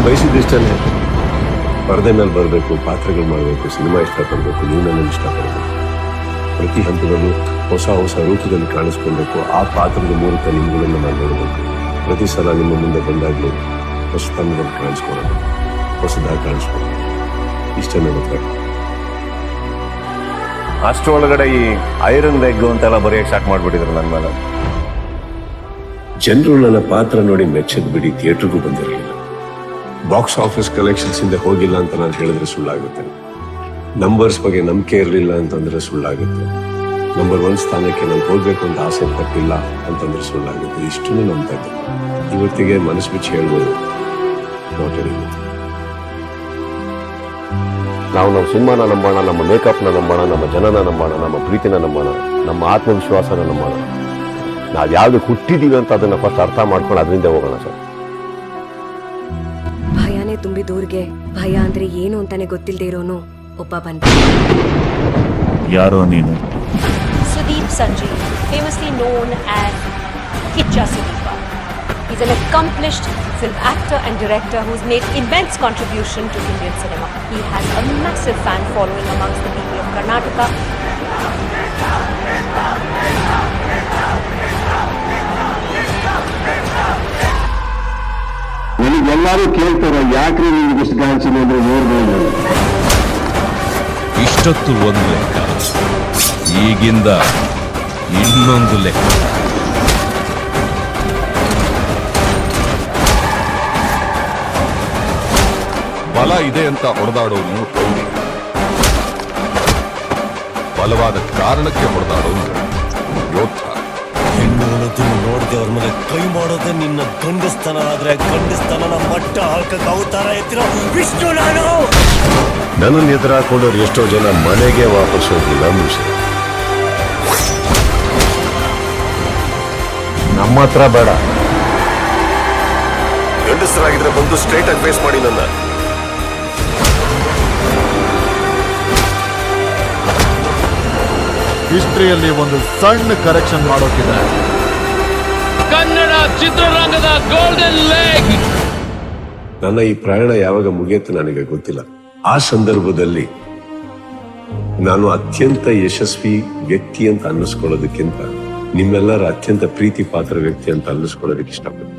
ಬಯಸಿದಿಷ್ಟೇ, ಪರದೆ ಮೇಲೆ ಬರಬೇಕು, ಪಾತ್ರಗಳು ಮಾಡಬೇಕು, ಸಿನಿಮಾ ಇಷ್ಟಪಡಬೇಕು, ನೀವು ನನ್ನನ್ನು ಇಷ್ಟಪಡಬೇಕು, ಪ್ರತಿ ಹಂತದಲ್ಲೂ ಹೊಸ ಹೊಸ ರೂಪದಲ್ಲಿ ಕಾಣಿಸ್ಕೊಳ್ಬೇಕು, ಆ ಪಾತ್ರದ ಮೂಲಕ ನಿಮ್ಗಳನ್ನು ನಾನು ನೋಡಬೇಕು, ಪ್ರತಿ ಸಲ ನಿಮ್ಮ ಮುಂದೆ ಬಂದಾಗಲೂ ಹೊಸತನದಲ್ಲಿ ಕಾಣಿಸ್ಕೊಳ್ಳೋದು, ಹೊಸದಾಗಿ ಕಾಣಿಸ್ಕೊಳ್ಳೋದು, ಇಷ್ಟೇ ನನ್ನ ಹತ್ರ. ಅಷ್ಟರೊಳಗಡೆ ಈ ಐರನ್ ಲೆಗ್ ಅಂತೆಲ್ಲ ಬರೆಯಕ್ಕೆ ಸ್ಟಾರ್ಟ್ ಮಾಡ್ಬಿಟ್ಟಿದ್ರು ನನ್ನ ಮೇಲೆ. ಜನರು ನನ್ನ ಪಾತ್ರ ನೋಡಿ ಮೆಚ್ಚದ್ ಬಿಡಿ ಥಿಯೇಟರ್ಗೂ ಬಂದಿರಲಿಲ್ಲ. ಬಾಕ್ಸ್ ಆಫೀಸ್ ಕಲೆಕ್ಷನ್ಸ್ ಇಂದ ಹೋಗಿಲ್ಲ ಅಂತ ನಾನು ಹೇಳಿದ್ರೆ ಸುಳ್ಳಾಗುತ್ತೆ. ನಂಬರ್ಸ್ ಬಗ್ಗೆ ನಂಬಿಕೆ ಇರಲಿಲ್ಲ ಅಂತಂದ್ರೆ ಸುಳ್ಳಾಗುತ್ತೆ. ನಂಬರ್ 1 ಸ್ಥಾನಕ್ಕೆ ನಾನು ಹೋಗ್ಬೇಕು ಅಂತ ಆಸೆ ಪಟ್ಟಿಲ್ಲ ಅಂತಂದ್ರೆ ಸುಳ್ಳಾಗುತ್ತೆ. ಇಷ್ಟನ್ನು ನಂಬ್ತಾ ಇದ್ದೆ. ಇವತ್ತಿಗೆ ಮನಸ್ಸು ಬಿಚ್ಚಿ ಹೇಳ್ಬೋದು, ನಾವು ನಮ್ಮ ಸಿನಿಮಾನ ನಂಬೋಣ, ನಮ್ಮ ಮೇಕಪ್ನ ನಂಬೋಣ, ನಮ್ಮ ಜನನ ನಂಬೋಣ, ನಮ್ಮ ಪ್ರೀತಿನ ನಂಬೋಣ, ನಮ್ಮ ಆತ್ಮವಿಶ್ವಾಸನ ನಂಬೋಣ. ನಾವು ಯಾವ್ದು ಹುಟ್ಟಿದೀವಿ ಅಂತ ಅದನ್ನ ಫಸ್ಟ್ ಅರ್ಥ ಮಾಡ್ಕೊಂಡು ಅದರಿಂದ ಹೋಗೋಣ ಸರ್. ಭಯನೇ ತುಂಬಿದವ್ರಿಗೆ ಭಯ ಅಂದ್ರೆ ಏನು ಅಂತಾನೆ ಗೊತ್ತಿಲ್ಲದೆ ಇರೋನು ಒಬ್ಬ ಬಂದ. ಯಾರೋ ನೀನು? Sudeep Sanjay, famously known as Kicha Sudeepa. He's an accomplished film actor and director who's made immense contribution to Indian cinema. He has a massive fan following amongst the people of Karnataka. ಎಲ್ಲರೂ ಕೇಳ್ತಾರ, ಯಾಕ್ರಿ ನಿಮ್ಗೆ ಇಷ್ಟು ಗಾಂಚಿನ ಅಂದ್ರೆ ನೋಡ್ಬೋದು. ಇಷ್ಟೊತ್ತು ಒಂದು ಲೆಕ್ಕ, ಈಗಿಂದ ಇನ್ನೊಂದು ಲೆಕ್ಕ. ಬಲ ಇದೆ ಅಂತ ಹೊಡೆದಾಡೋನು ಬಲವಾದ ಕಾರಣಕ್ಕೆ ಹೊಡೆದಾಡೋನು ಯೋಧ. ಹೆಣ್ಣು ನೋಡದೆ ಅವ್ರ ಮೇಲೆ ಕೈ ಮಾಡೋದೇ ನಿನ್ನ ಗಂಡಸ್ತನ. ಆದ್ರೆ ಗಂಡಸ್ತನ ಮಟ್ಟ ಹಾಕಕ್ ಅವತಾರ ಎತ್ತಿರೋ ವಿಷ್ಣು ನಾನು. ನನ್ನನ್ನು ಎದುರಾಕೊಂಡವ್ರು ಎಷ್ಟೋ ಜನ ಮನೆಗೆ ವಾಪಸ್ ಹೋಗಿಲ್ಲ. ನಮ್ಮ ಹತ್ರ ಬೇಡ. ಗಂಡಸರಾಗಿದ್ರೆ ಬಂದು ಸ್ಟ್ರೈಟ್ ಆಗಿ ಫೇಸ್ ಮಾಡಿ ನನ್ನ. ಹಿಸ್ಟ್ರಿಯಲ್ಲಿ ಒಂದು ಸಣ್ಣ ಕರೆಕ್ಷನ್ ಮಾಡೋಕಿದೆ. ಕನ್ನಡ ಚಿತ್ರರಂಗದ ಗೋಲ್ಡನ್ ಲೆಗ್. ನನ್ನ ಈ ಪ್ರಯಾಣ ಯಾವಾಗ ಮುಗಿಯುತ್ತೆ ನನಗೆ ಗೊತ್ತಿಲ್ಲ. ಆ ಸಂದರ್ಭದಲ್ಲಿ ನಾನು ಅತ್ಯಂತ ಯಶಸ್ವಿ ವ್ಯಕ್ತಿ ಅಂತ ಅನ್ನಿಸ್ಕೊಳ್ಳೋದಕ್ಕಿಂತ ನಿಮ್ಮೆಲ್ಲರ ಅತ್ಯಂತ ಪ್ರೀತಿ ಪಾತ್ರ ವ್ಯಕ್ತಿ ಅಂತ ಅನ್ನಿಸ್ಕೊಳ್ಳೋದಕ್ಕೆ ಇಷ್ಟಪಡ್ತೀನಿ.